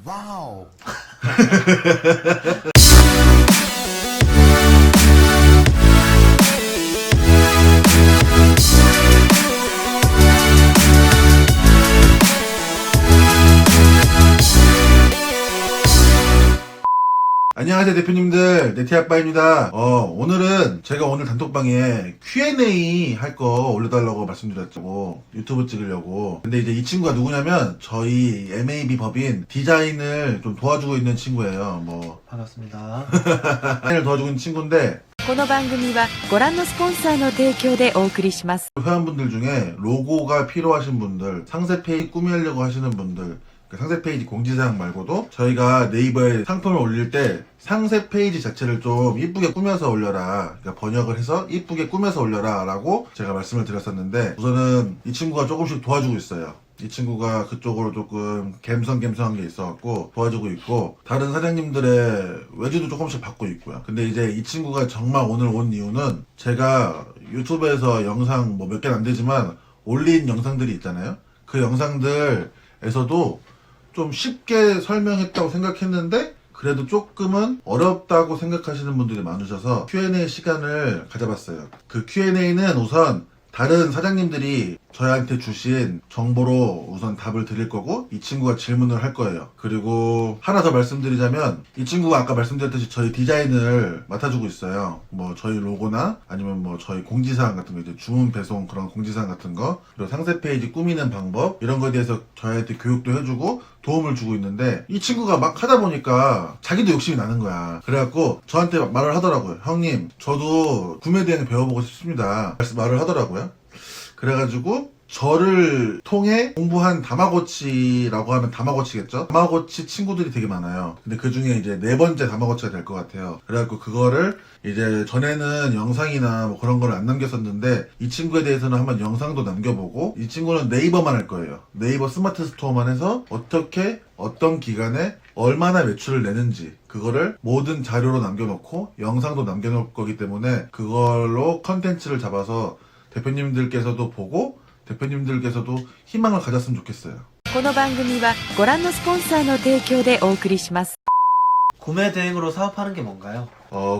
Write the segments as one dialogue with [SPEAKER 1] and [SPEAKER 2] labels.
[SPEAKER 1] 와우.
[SPEAKER 2] 안녕하세요 대표님들, 네티아빠입니다. 오늘은 제가 오늘 단톡방에 Q&A 할 거 올려달라고 말씀드렸고 유튜브 찍으려고. 근데 이제 이 친구가 누구냐면 저희 MAB 법인 디자인을 좀 도와주고 있는 친구예요.
[SPEAKER 3] 반갑습니다.
[SPEAKER 2] 디자인을 도와주고 있는 친구인데
[SPEAKER 4] この番組はご覧のスポンサーの提供でお送りします。
[SPEAKER 2] 회원분들 중에 로고가 필요하신 분들, 상세 페이지 꾸미려고 하시는 분들, 그 상세 페이지 공지사항 말고도 저희가 네이버에 상품을 올릴 때 상세 페이지 자체를 좀 이쁘게 꾸며서 올려라, 그러니까 번역을 해서 이쁘게 꾸며서 올려라 라고 제가 말씀을 드렸었는데, 우선은 이 친구가 조금씩 도와주고 있어요. 이 친구가 그쪽으로 조금 갬성갬성한 게 있어갖고 도와주고 있고, 다른 사장님들의 외주도 조금씩 받고 있고요. 근데 이제 이 친구가 정말 오늘 온 이유는 제가 유튜브에서 영상 뭐 몇 개는 안 되지만 올린 영상들이 있잖아요. 그 영상들에서도 좀 쉽게 설명했다고 생각했는데 그래도 조금은 어렵다고 생각하시는 분들이 많으셔서 Q&A 시간을 가져봤어요. 그 Q&A는 우선 다른 사장님들이 저희한테 주신 정보로 우선 답을 드릴 거고, 이 친구가 질문을 할 거예요. 그리고 하나 더 말씀드리자면, 이 친구가 아까 말씀드렸듯이 저희 디자인을 맡아주고 있어요. 뭐 저희 로고나 아니면 뭐 저희 공지사항 같은 거, 이제 주문 배송 그런 공지사항 같은 거, 그리고 상세 페이지 꾸미는 방법, 이런 거에 대해서 저희한테 교육도 해주고 도움을 주고 있는데, 이 친구가 막 하다 보니까 자기도 욕심이 나는 거야. 그래갖고 저한테 말을 하더라고요. 형님, 저도 구매 대행 배워보고 싶습니다. 말을 하더라고요. 그래가지고 저를 통해 공부한 다마고치라고 하면 다마고치겠죠? 다마고치 친구들이 되게 많아요. 근데 그 중에 이제 4번째 다마고치가 될 것 같아요. 그래갖고 그거를 이제 전에는 영상이나 뭐 그런 걸 안 남겼었는데, 이 친구에 대해서는 한번 영상도 남겨보고, 이 친구는 네이버만 할 거예요. 네이버 스마트 스토어만 해서 어떻게 어떤 기간에 얼마나 매출을 내는지 그거를 모든 자료로 남겨놓고 영상도 남겨놓을 거기 때문에, 그걸로 컨텐츠를 잡아서 대표님들께서도 보고 대표님들께서도 희망을 가졌으면 좋겠어요.
[SPEAKER 4] この番組はご覧のスポンサーの提供でお送りします。
[SPEAKER 3] 구매 대행으로 사업하는 게 뭔가요?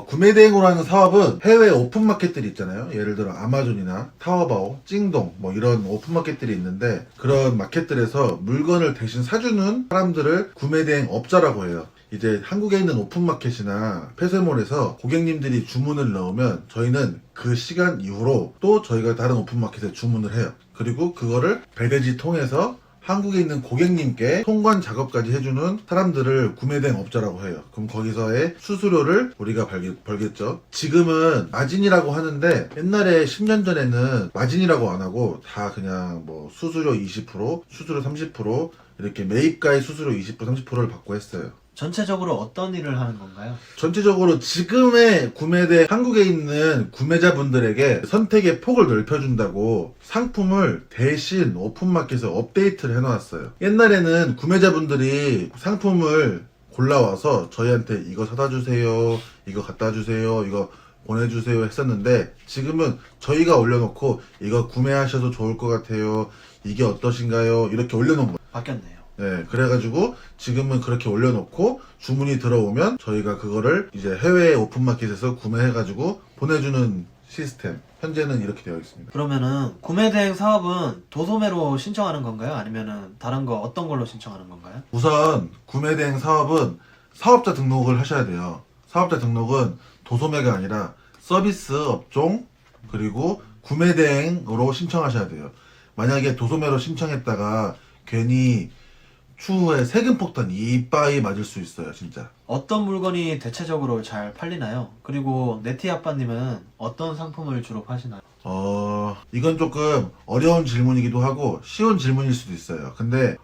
[SPEAKER 2] 구매 대행으로 하는 사업은 해외 오픈마켓들이 있잖아요. 예를 들어 아마존이나 타오바오, 찡동 뭐 이런 오픈마켓들이 있는데, 그런 마켓들에서 물건을 대신 사주는 사람들을 구매 대행 업자라고 해요. 이제 한국에 있는 오픈마켓이나 폐쇄몰에서 고객님들이 주문을 넣으면 저희는 그 시간 이후로 또 저희가 다른 오픈마켓에 주문을 해요. 그리고 그거를 배대지 통해서 한국에 있는 고객님께 통관 작업까지 해주는 사람들을 구매대행 업자라고 해요. 그럼 거기서의 수수료를 우리가 벌겠죠. 지금은 마진이라고 하는데, 옛날에 10년 전에는 마진이라고 안 하고 다 그냥 뭐 수수료 20%, 수수료 30%, 이렇게 매입가의 수수료 20%, 30%를 받고 했어요.
[SPEAKER 3] 전체적으로 어떤 일을 하는 건가요?
[SPEAKER 2] 전체적으로 지금의 구매대 한국에 있는 구매자분들에게 선택의 폭을 넓혀준다고 상품을 대신 오픈마켓에 업데이트를 해놓았어요. 옛날에는 구매자분들이 상품을 골라와서 저희한테 이거 사다 주세요, 이거 갖다 주세요, 이거 보내주세요 했었는데, 지금은 저희가 올려놓고 이거 구매하셔도 좋을 것 같아요, 이게 어떠신가요, 이렇게 올려놓은 거예요.
[SPEAKER 3] 바뀌었네요.
[SPEAKER 2] 네, 그래가지고 지금은 그렇게 올려놓고 주문이 들어오면 저희가 그거를 이제 해외 오픈마켓에서 구매해가지고 보내주는 시스템, 현재는 이렇게 되어 있습니다.
[SPEAKER 3] 그러면은 구매 대행 사업은 도소매로 신청하는 건가요? 아니면은 다른 거 어떤 걸로 신청하는 건가요?
[SPEAKER 2] 우선 구매 대행 사업은 사업자 등록을 하셔야 돼요. 사업자 등록은 도소매가 아니라 서비스 업종 그리고 구매 대행으로 신청하셔야 돼요. 만약에 도소매로 신청했다가 괜히 추후에 세금 폭탄 이빠이 맞을 수 있어요, 진짜.
[SPEAKER 3] 어떤 물건이 대체적으로 잘 팔리나요? 그리고 네티 아빠님은 어떤 상품을 주로 파시나요?
[SPEAKER 2] 이건 조금 어려운 질문이기도 하고 쉬운 질문일 수도 있어요. 근데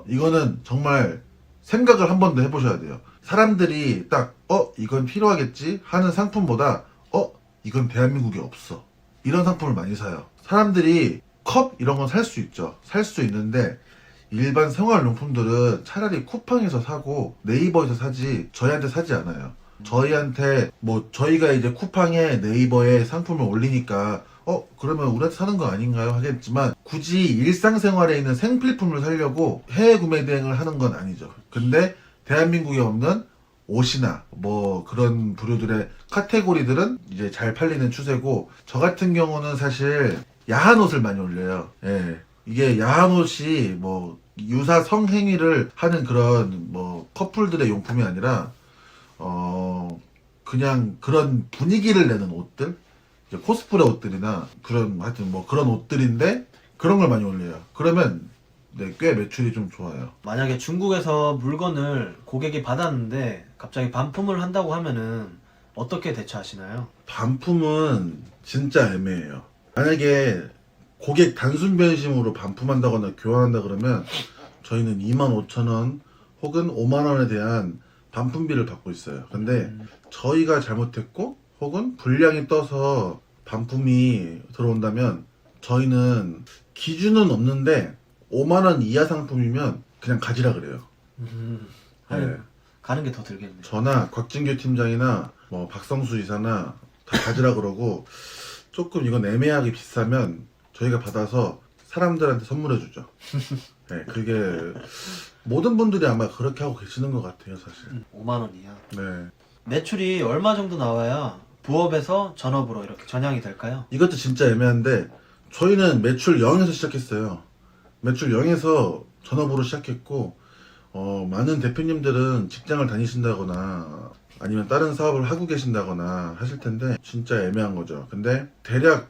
[SPEAKER 2] 이거는 정말 생각을 한 번 더 해보셔야 돼요. 사람들이 딱 이건 필요하겠지 하는 상품보다 이건 대한민국에 없어, 이런 상품을 많이 사요. 사람들이 컵 이런 건 살 수 있죠. 살 수 있는데 일반 생활용품들은 차라리 쿠팡에서 사고 네이버에서 사지 저희한테 사지 않아요. 저희한테 뭐 저희가 이제 쿠팡에 네이버에 상품을 올리니까 그러면 우리한테 사는 거 아닌가요? 하겠지만 굳이 일상생활에 있는 생필품을 사려고 해외 구매 대행을 하는 건 아니죠. 근데 대한민국에 없는 옷이나 뭐 그런 부류들의 카테고리들은 이제 잘 팔리는 추세고, 저 같은 경우는 사실 야한 옷을 많이 올려요. 예. 이게 야한 옷이 뭐 유사 성행위를 하는 그런 뭐 커플들의 용품이 아니라 그냥 그런 분위기를 내는 옷들, 이제 코스프레 옷들이나 그런 하여튼 뭐 그런 옷들인데 그런 걸 많이 올려요. 그러면 네, 꽤 매출이 좀 좋아요.
[SPEAKER 3] 만약에 중국에서 물건을 고객이 받았는데 갑자기 반품을 한다고 하면은 어떻게 대처하시나요?
[SPEAKER 2] 반품은 진짜 애매해요. 만약에 고객 단순 변심으로 반품한다거나 교환한다 그러면 저희는 25,000원 혹은 5만원에 대한 반품비를 받고 있어요. 근데 저희가 잘못했고 혹은 불량이 떠서 반품이 들어온다면 저희는 기준은 없는데 5만원 이하 상품이면 그냥 가지라 그래요. 네.
[SPEAKER 3] 가는 게 더 들겠네요.
[SPEAKER 2] 저나 곽진규 팀장이나 뭐 박성수 이사나 다 가지라 그러고, 조금 이건 애매하게 비싸면 저희가 받아서 사람들한테 선물해 주죠. 네, 그게 모든 분들이 아마 그렇게 하고 계시는 것 같아요, 사실.
[SPEAKER 3] 5만 원이야.
[SPEAKER 2] 네.
[SPEAKER 3] 매출이 얼마 정도 나와야 부업에서 전업으로 이렇게 전향이 될까요?
[SPEAKER 2] 이것도 진짜 애매한데 저희는 매출 0에서 시작했어요. 매출 0에서 전업으로 시작했고, 많은 대표님들은 직장을 다니신다거나 아니면 다른 사업을 하고 계신다거나 하실 텐데 진짜 애매한 거죠. 근데 대략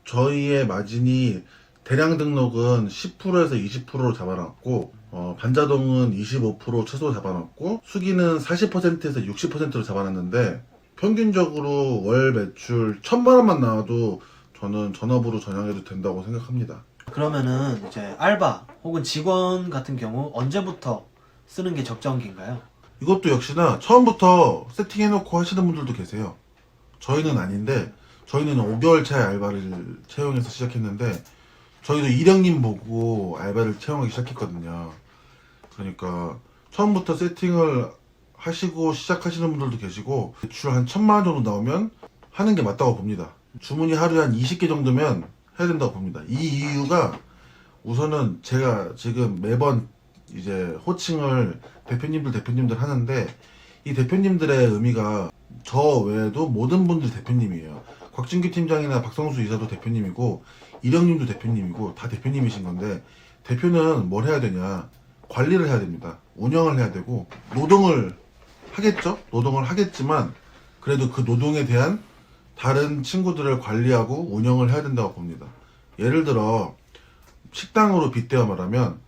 [SPEAKER 2] 저희의 마진이 대량 등록은 10%에서 20%로 잡아놨고, 반자동은 25% 최소 잡아놨고, 수기는 40%에서 60%로 잡아놨는데, 평균적으로 월 매출 1,000만 원만 나와도 저는 전업으로 전향해도 된다고 생각합니다.
[SPEAKER 3] 그러면은 이제 알바 혹은 직원 같은 경우 언제부터 쓰는 게 적정기인가요?
[SPEAKER 2] 이것도 역시나 처음부터 세팅해놓고 하시는 분들도 계세요. 저희는 아닌데, 저희는 5개월 차에 알바를 채용해서 시작했는데, 저희도 이령님 보고 알바를 채용하기 시작했거든요. 그러니까 처음부터 세팅을 하시고 시작하시는 분들도 계시고, 매출 한 1,000만 원 정도 나오면 하는 게 맞다고 봅니다. 주문이 하루에 한 20개 정도면 해야 된다고 봅니다. 이 이유가 우선은 제가 지금 매번 이제 호칭을 대표님들 하는데, 이 대표님들의 의미가 저 외에도 모든 분들 대표님이에요. 곽진규 팀장이나 박성수 이사도 대표님이고, 이령님도 대표님이고, 다 대표님이신 건데, 대표는 뭘 해야 되냐? 관리를 해야 됩니다. 운영을 해야 되고, 노동을 하겠죠? 노동을 하겠지만, 그래도 그 노동에 대한 다른 친구들을 관리하고 운영을 해야 된다고 봅니다. 예를 들어, 식당으로 빗대어 말하면,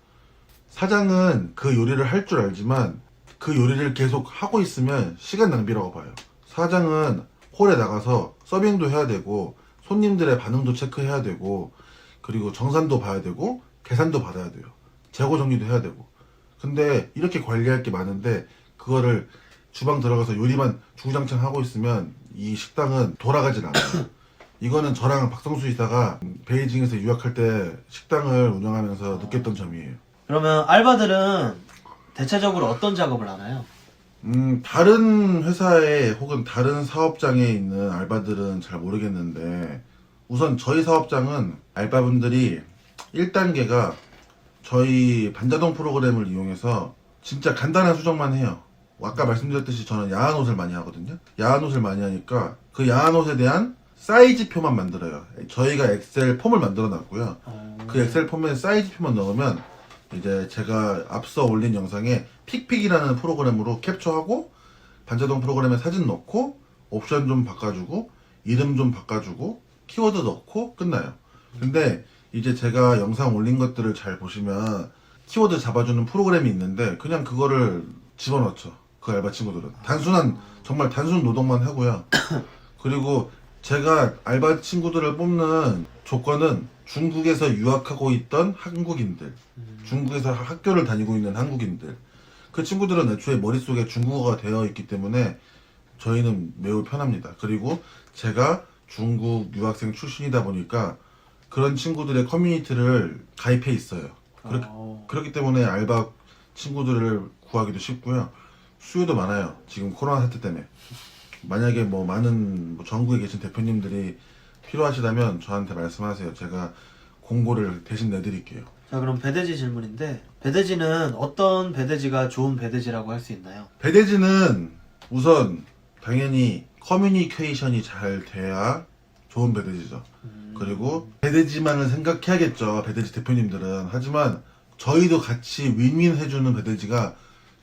[SPEAKER 2] 사장은 그 요리를 할 줄 알지만, 그 요리를 계속 하고 있으면 시간 낭비라고 봐요. 사장은 홀에 나가서 서빙도 해야 되고, 손님들의 반응도 체크해야 되고, 그리고 정산도 봐야 되고, 계산도 받아야 돼요. 재고 정리도 해야 되고. 근데 이렇게 관리할 게 많은데 그거를 주방 들어가서 요리만 주구장창 하고 있으면 이 식당은 돌아가질 않아요. 이거는 저랑 박성수 이사가 베이징에서 유학할 때 식당을 운영하면서 느꼈던 점이에요.
[SPEAKER 3] 그러면 알바들은 대체적으로 어떤 작업을 하나요?
[SPEAKER 2] 다른 회사에 혹은 다른 사업장에 있는 알바들은 잘 모르겠는데, 우선 저희 사업장은 알바분들이 1단계가 저희 반자동 프로그램을 이용해서 진짜 간단한 수정만 해요. 아까 말씀드렸듯이 저는 야한 옷을 많이 하거든요. 야한 옷을 많이 하니까 그 야한 옷에 대한 사이즈표만 만들어요. 저희가 엑셀 폼을 만들어 놨고요. 그 엑셀 폼에 사이즈표만 넣으면 이제 제가 앞서 올린 영상에 픽픽이라는 프로그램으로 캡처하고 반자동 프로그램에 사진 넣고 옵션 좀 바꿔주고 이름 좀 바꿔주고 키워드 넣고 끝나요. 근데 이제 제가 영상 올린 것들을 잘 보시면 키워드 잡아주는 프로그램이 있는데 그냥 그거를 집어넣죠. 그 알바 친구들은 정말 단순 노동만 하고요. 그리고 제가 알바 친구들을 뽑는 조건은 중국에서 유학하고 있던 한국인들, 중국에서 학교를 다니고 있는 한국인들, 그 친구들은 애초에 머릿속에 중국어가 되어 있기 때문에 저희는 매우 편합니다. 그리고 제가 중국 유학생 출신이다 보니까 그런 친구들의 커뮤니티를 가입해 있어요. 그렇기 때문에 알바 친구들을 구하기도 쉽고요. 수요도 많아요. 지금 코로나 사태 때문에. 만약에 뭐 많은 전국에 계신 대표님들이 필요하시다면 저한테 말씀하세요. 제가 공고를 대신 내드릴게요.
[SPEAKER 3] 자, 그럼 배대지 질문인데, 배대지는 어떤 배대지가 좋은 배대지라고 할 수 있나요?
[SPEAKER 2] 배대지는 우선 당연히 커뮤니케이션이 잘 돼야 좋은 배대지죠. 그리고 배대지만을 생각해야겠죠. 배대지 대표님들은. 하지만 저희도 같이 윈윈 해주는 배대지가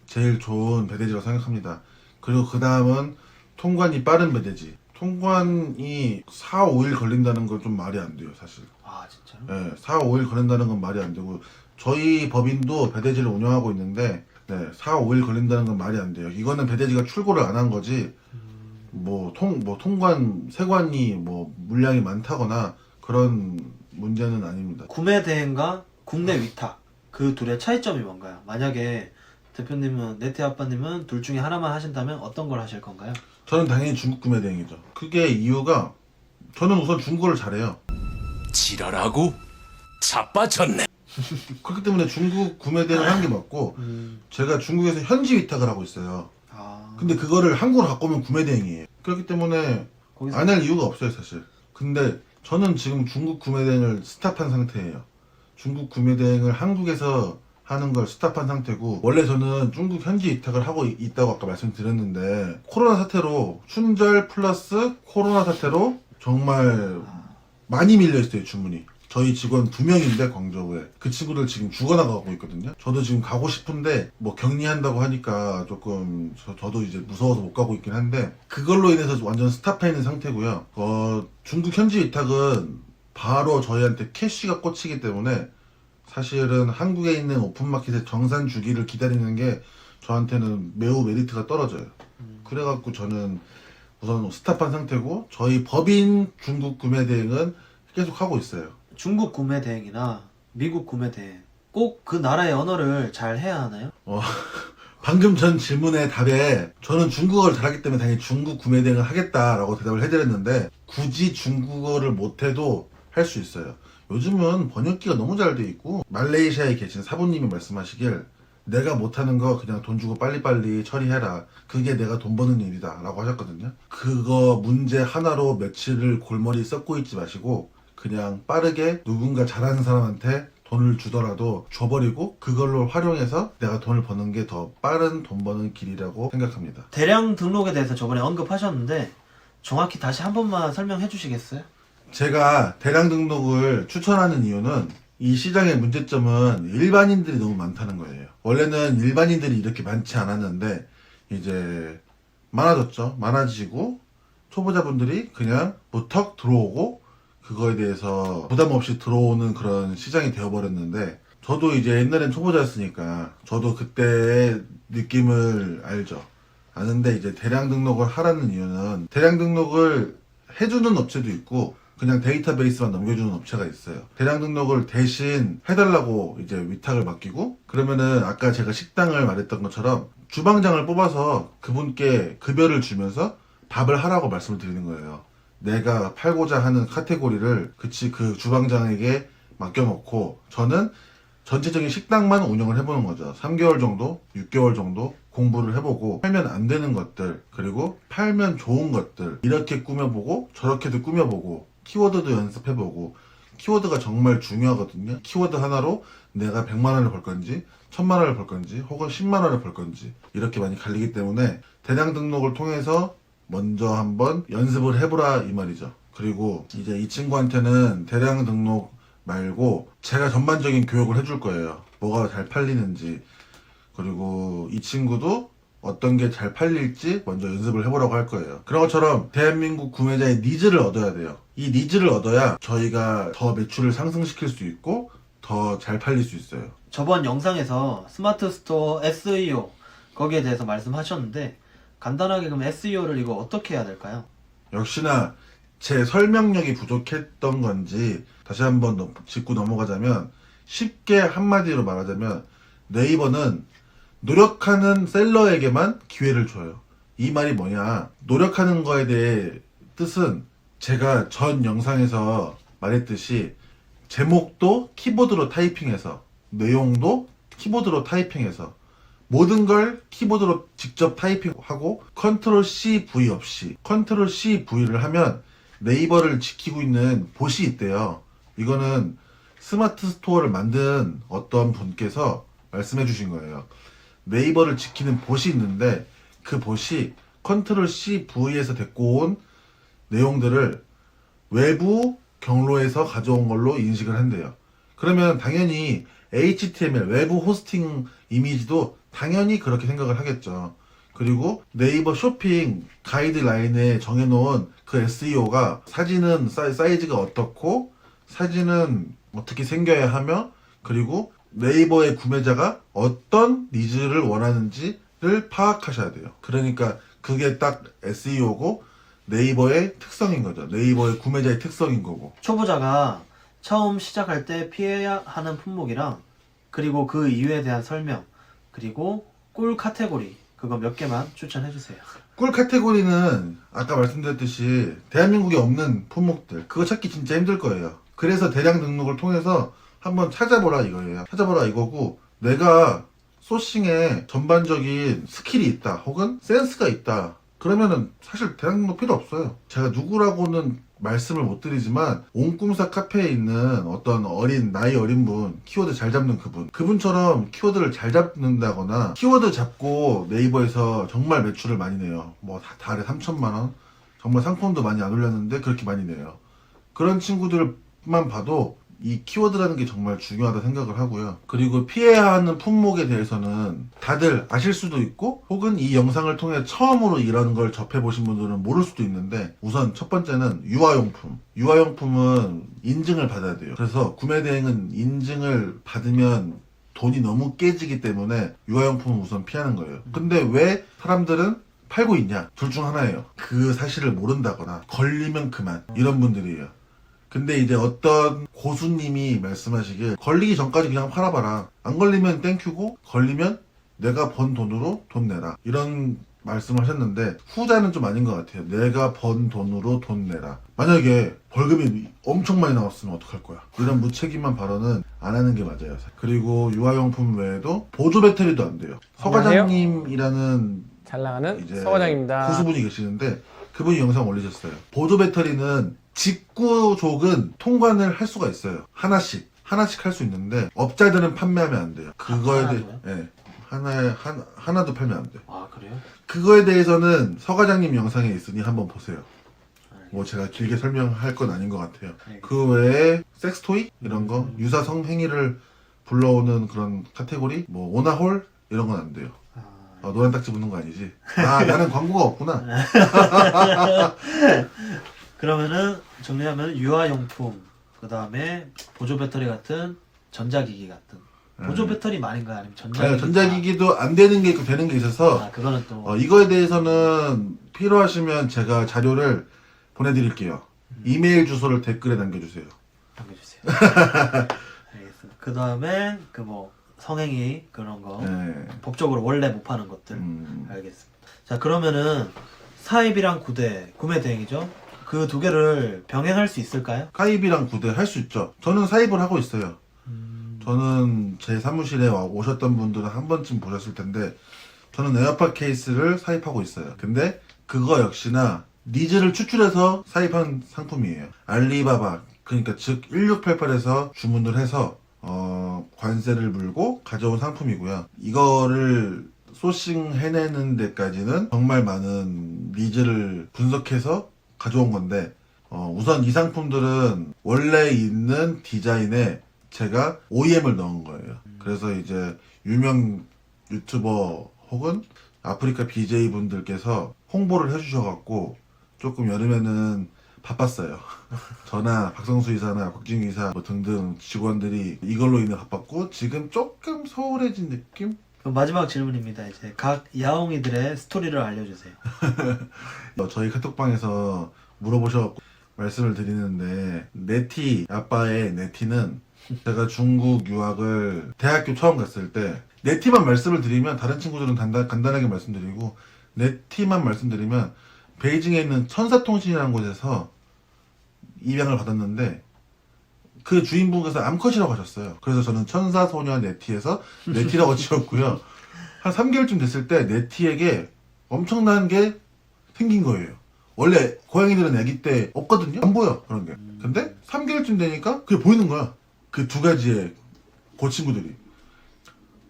[SPEAKER 2] 제일 좋은 배대지라고 생각합니다. 그리고 그 다음은 통관이 빠른 배대지. 통관이 4, 5일 걸린다는 건 좀 말이 안 돼요, 사실.
[SPEAKER 3] 아, 진짜요?
[SPEAKER 2] 네, 4, 5일 걸린다는 건 말이 안 되고, 저희 법인도 배대지를 운영하고 있는데, 네, 4, 5일 걸린다는 건 말이 안 돼요. 이거는 배대지가 출고를 안 한 거지, 통관, 세관이 물량이 많다거나 그런 문제는 아닙니다.
[SPEAKER 3] 구매 대행과 국내 위탁, 그 둘의 차이점이 뭔가요? 만약에 대표님은, 네티 아빠님은 둘 중에 하나만 하신다면 어떤 걸 하실 건가요?
[SPEAKER 2] 저는 당연히 중국 구매 대행이죠. 그게 이유가, 저는 우선 중국어를 잘해요.
[SPEAKER 1] 지랄하고 자빠졌네.
[SPEAKER 2] 그렇기 때문에 중국 구매 대행을 하는 게 맞고, 제가 중국에서 현지 위탁을 하고 있어요.
[SPEAKER 3] 아,
[SPEAKER 2] 근데 그거를 한국으로 갖고 오면 구매 대행이에요. 그렇기 때문에
[SPEAKER 3] 거기서
[SPEAKER 2] 안 할 이유가 없어요, 사실. 근데 저는 지금 중국 구매 대행을 스탑한 상태예요. 중국 구매 대행을 한국에서 하는 걸 스탑한 상태고, 원래 저는 중국 현지 위탁을 하고 있다고 아까 말씀드렸는데, 코로나 사태로, 춘절 플러스 코로나 사태로 정말 많이 밀려있어요, 주문이. 저희 직원 2명인데 광저우에 그 친구들 지금 죽어나가고 있거든요. 저도 지금 가고 싶은데 격리한다고 하니까 조금 저도 이제 무서워서 못 가고 있긴 한데, 그걸로 인해서 완전 스탑해 있는 상태고요. 중국 현지 위탁은 바로 저희한테 캐시가 꽂히기 때문에 사실은 한국에 있는 오픈마켓의 정산 주기를 기다리는 게 저한테는 매우 메리트가 떨어져요. 그래갖고 저는 우선 스탑한 상태고, 저희 법인 중국 구매 대행은 계속 하고 있어요.
[SPEAKER 3] 중국 구매 대행이나 미국 구매 대행, 꼭 그 나라의 언어를 잘 해야 하나요?
[SPEAKER 2] 방금 전 질문의 답에 저는 중국어를 잘하기 때문에 당연히 중국 구매 대행을 하겠다라고 대답을 해드렸는데, 굳이 중국어를 못해도 할 수 있어요. 요즘은 번역기가 너무 잘 돼 있고, 말레이시아에 계신 사부님이 말씀하시길, 내가 못하는 거 그냥 돈 주고 빨리빨리 처리해라. 그게 내가 돈 버는 일이다 라고 하셨거든요. 그거 문제 하나로 며칠을 골머리 썩고 있지 마시고, 그냥 빠르게 누군가 잘하는 사람한테 돈을 주더라도 줘버리고 그걸로 활용해서 내가 돈을 버는 게 더 빠른 돈 버는 길이라고 생각합니다.
[SPEAKER 3] 대량 등록에 대해서 저번에 언급하셨는데 정확히 다시 한 번만 설명해 주시겠어요?
[SPEAKER 2] 제가 대량 등록을 추천하는 이유는, 이 시장의 문제점은 일반인들이 너무 많다는 거예요. 원래는 일반인들이 이렇게 많지 않았는데 이제 많아졌죠. 많아지고 초보자분들이 그냥 무턱 들어오고 그거에 대해서 부담 없이 들어오는 그런 시장이 되어버렸는데, 저도 이제 옛날엔 초보자였으니까 저도 그때의 느낌을 알죠. 아는데 이제 대량 등록을 하라는 이유는, 대량 등록을 해주는 업체도 있고 그냥 데이터베이스만 넘겨주는 업체가 있어요. 대량 등록을 대신 해달라고 이제 위탁을 맡기고, 그러면은 아까 제가 식당을 말했던 것처럼 주방장을 뽑아서 그분께 급여를 주면서 밥을 하라고 말씀을 드리는 거예요. 내가 팔고자 하는 카테고리를 그 주방장에게 맡겨놓고, 저는 전체적인 식당만 운영을 해보는 거죠. 3개월 정도, 6개월 정도 공부를 해보고, 팔면 안 되는 것들, 그리고 팔면 좋은 것들, 이렇게 꾸며보고 저렇게도 꾸며보고, 키워드도 연습해보고. 키워드가 정말 중요하거든요. 키워드 하나로 내가 100만 원을 벌 건지 1000만 원을 벌 건지 혹은 10만 원을 벌 건지 이렇게 많이 갈리기 때문에, 대량 등록을 통해서 먼저 한번 연습을 해보라 이 말이죠. 그리고 이제 이 친구한테는 대량 등록 말고 제가 전반적인 교육을 해줄 거예요. 뭐가 잘 팔리는지, 그리고 이 친구도 어떤 게 잘 팔릴지 먼저 연습을 해보라고 할 거예요. 그런 것처럼 대한민국 구매자의 니즈를 얻어야 돼요. 이 니즈를 얻어야 저희가 더 매출을 상승시킬 수 있고 더 잘 팔릴 수 있어요.
[SPEAKER 3] 저번 영상에서 스마트 스토어 SEO 거기에 대해서 말씀하셨는데, 간단하게 그럼 SEO를 이거 어떻게 해야 될까요?
[SPEAKER 2] 역시나 제 설명력이 부족했던 건지 다시 한번 짚고 넘어가자면, 쉽게 한마디로 말하자면 네이버는 노력하는 셀러에게만 기회를 줘요. 이 말이 뭐냐, 노력하는 거에 대해 뜻은 제가 전 영상에서 말했듯이 제목도 키보드로 타이핑해서, 내용도 키보드로 타이핑해서, 모든 걸 키보드로 직접 타이핑하고 컨트롤 C, V 없이, 컨트롤 C, V를 하면 네이버를 지키고 있는 봇이 있대요. 이거는 스마트 스토어를 만든 어떤 분께서 말씀해 주신 거예요. 네이버를 지키는 봇이 있는데 그 봇이 컨트롤 C V에서 데리고 온 내용들을 외부 경로에서 가져온 걸로 인식을 한대요. 그러면 당연히 HTML 외부 호스팅 이미지도 당연히 그렇게 생각을 하겠죠. 그리고 네이버 쇼핑 가이드라인에 정해놓은 그 SEO가 사진은 사이즈가 어떻고 사진은 어떻게 생겨야 하며 그리고 네이버의 구매자가 어떤 니즈를 원하는지를 파악하셔야 돼요. 그러니까 그게 딱 SEO고 네이버의 특성인 거죠. 네이버의 구매자의 특성인 거고.
[SPEAKER 3] 초보자가 처음 시작할 때 피해야 하는 품목이랑 그리고 그 이유에 대한 설명 그리고 꿀 카테고리 그거 몇 개만 추천해 주세요.
[SPEAKER 2] 꿀 카테고리는 아까 말씀드렸듯이 대한민국에 없는 품목들 그거 찾기 진짜 힘들 거예요. 그래서 대량 등록을 통해서 한번 찾아보라 이거예요. 찾아보라 이거고 내가 소싱에 전반적인 스킬이 있다 혹은 센스가 있다 그러면은 사실 대량 등록 필요 없어요. 제가 누구라고는 말씀을 못 드리지만 옹꿈사 카페에 있는 어떤 나이 어린 분 키워드 잘 잡는 그분처럼 키워드를 잘 잡는다거나 키워드 잡고 네이버에서 정말 매출을 많이 내요. 뭐 달에 3천만 원 정말 상품도 많이 안 올렸는데 그렇게 많이 내요. 그런 친구들만 봐도 이 키워드라는 게 정말 중요하다 생각을 하고요. 그리고 피해야 하는 품목에 대해서는 다들 아실 수도 있고 혹은 이 영상을 통해 처음으로 이런 걸 접해보신 분들은 모를 수도 있는데 우선 첫 번째는 유아용품. 유아용품은 인증을 받아야 돼요. 그래서 구매 대행은 인증을 받으면 돈이 너무 깨지기 때문에 유아용품은 우선 피하는 거예요. 근데 왜 사람들은 팔고 있냐? 둘 중 하나예요. 그 사실을 모른다거나 걸리면 그만 이런 분들이에요. 근데 이제 어떤 고수님이 말씀하시길 걸리기 전까지 그냥 팔아봐라. 안 걸리면 땡큐고 걸리면 내가 번 돈으로 돈 내라. 이런 말씀을 하셨는데 후자는 좀 아닌 것 같아요. 내가 번 돈으로 돈 내라. 만약에 벌금이 엄청 많이 나왔으면 어떡할 거야. 이런 무책임한 발언은 안 하는 게 맞아요. 그리고 유아용품 외에도 보조 배터리도 안 돼요. 서과장님이라는
[SPEAKER 5] 잘 나가는
[SPEAKER 2] 이제
[SPEAKER 5] 서과장입니다.
[SPEAKER 2] 고수분이 계시는데 그분이 영상 올리셨어요. 보조 배터리는 직구족은 통관을 할 수가 있어요. 하나씩 할 수 있는데 업자들은 판매하면 안 돼요. 그거에 대해 하나도 팔면 안 돼.
[SPEAKER 3] 아 그래요?
[SPEAKER 2] 그거에 대해서는 서과장님 영상에 있으니 한번 보세요. 뭐 제가 길게 설명할 건 아닌 것 같아요. 그 외에 섹스토이 이런 거 유사 성행위를 불러오는 그런 카테고리 뭐 오나홀 이런 건 안 돼요. 노란 딱지 붙는 거 아니지? 나는 광고가 없구나.
[SPEAKER 3] 그러면은 정리하면 유아용품 그 다음에 보조 배터리 같은 전자기기 같은 보조 배터리 말인가요? 아니면 전자기기?
[SPEAKER 2] 전자기기도 안 되는 게 있고 되는 게 있어서
[SPEAKER 3] 그거는 또
[SPEAKER 2] 이거에 대해서는 필요하시면 제가 자료를 보내드릴게요. 이메일 주소를 댓글에 남겨주세요.
[SPEAKER 3] 알겠습니다. 그 다음에 그 뭐 성행위 그런 거 법적으로 원래 못 파는 것들 알겠습니다. 자 그러면은 사입이랑 구매 대행이죠. 그 두 개를 병행할 수 있을까요?
[SPEAKER 2] 사입이랑 구대 할 수 있죠. 저는 사입을 하고 있어요. 저는 제 사무실에 오셨던 분들은 한 번쯤 보셨을 텐데 저는 에어팟 케이스를 사입하고 있어요. 근데 그거 역시나 니즈를 추출해서 사입한 상품이에요. 알리바바 그러니까 즉 1688에서 주문을 해서 관세를 물고 가져온 상품이고요. 이거를 소싱 해내는 데까지는 정말 많은 니즈를 분석해서 가져온 건데 우선 이 상품들은 원래 있는 디자인에 제가 OEM을 넣은 거예요. 그래서 이제 유명 유튜버 혹은 아프리카 BJ 분들께서 홍보를 해주셔갖고 조금 여름에는 바빴어요. 저나 박성수 이사나 박진규 이사 뭐 등등 직원들이 이걸로 인해 바빴고 지금 조금 소홀해진 느낌?
[SPEAKER 3] 그럼 마지막 질문입니다. 이제 각 야옹이들의 스토리를 알려주세요.
[SPEAKER 2] 저희 카톡방에서 물어보셔갖고 말씀을 드리는데 네티 아빠의 네티는 제가 중국 유학을 대학교 처음 갔을 때 네티만 말씀을 드리면 다른 친구들은 간단하게 말씀드리고 네티만 말씀드리면 베이징에 있는 천사통신이라는 곳에서 입양을 받았는데 그 주인분께서 암컷이라고 하셨어요. 그래서 저는 천사소녀 네티에서 네티라고 지었고요. 한 3개월쯤 됐을 때 네티에게 엄청난 게 생긴 거예요. 원래 고양이들은 아기 때 없거든요. 안 보여 그런 게. 근데 3개월쯤 되니까 그게 보이는 거야. 그 두 가지의 그 친구들이.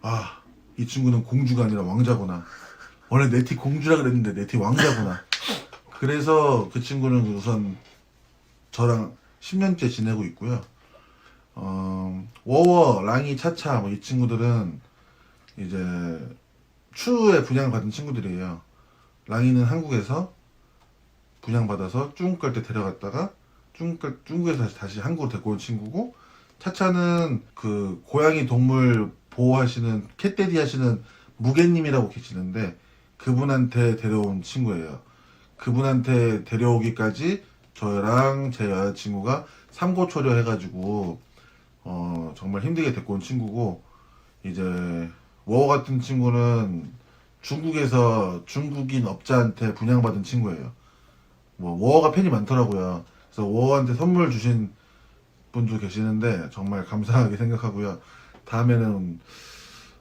[SPEAKER 2] 아, 이 친구는 공주가 아니라 왕자구나. 원래 네티 공주라 그랬는데 네티 왕자구나. 그래서 그 친구는 우선 저랑 10년째 지내고 있고요. 워워, 랑이, 차차 뭐 이 친구들은 이제 추후에 분양받은 친구들이에요. 랑이는 한국에서 분양받아서 중국 갈 때 데려갔다가 중국에서 다시 한국으로 데리고 온 친구고, 차차는 그 고양이 동물 보호하시는 캣데디 하시는 무게님이라고 계시는데 그분한테 데려온 친구예요. 그분한테 데려오기까지 저랑 제 여자친구가 삼고초려 해가지고 정말 힘들게 데리고 온 친구고, 이제 워워 같은 친구는 중국에서 중국인 업자한테 분양받은 친구예요. 뭐 워워가 팬이 많더라고요. 그래서 워워한테 선물 주신 분도 계시는데 정말 감사하게 생각하고요. 다음에는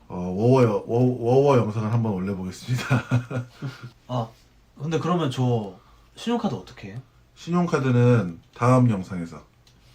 [SPEAKER 2] 워워 영상을 한번 올려보겠습니다.
[SPEAKER 3] 아 근데 그러면 저 신용카드 어떻게 해요?
[SPEAKER 2] 신용카드는 다음 영상에서